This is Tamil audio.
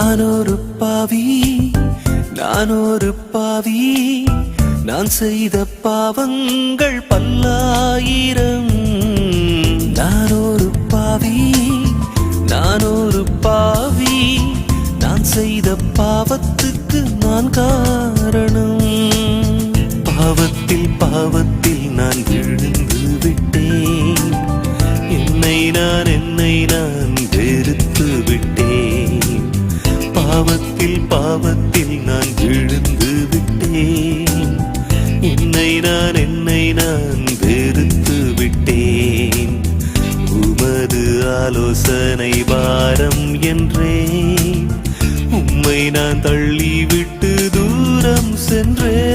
நானொரு பாவி, நானொரு பாவி, நான் செய்த பாவங்கள் பல்லாயிரம். நானொரு பாவி, நானொரு பாவி, நான் செய்த பாவத்துக்கு நான் காரணம். பாவத்தில் பாவத்தில் நான் விழுந்து விட்டேன். என்னை நான் வெறுத்து விட்டேன். பாவத்தில் பாவத்தில் நான் விழுந்து விட்டேன். என்னை நான் வெறுத்து விட்டேன். உமது ஆலோசனை பாரம் என்றேன். உம்மை நான் தள்ளிவிட்டு தூரம் சென்றேன்.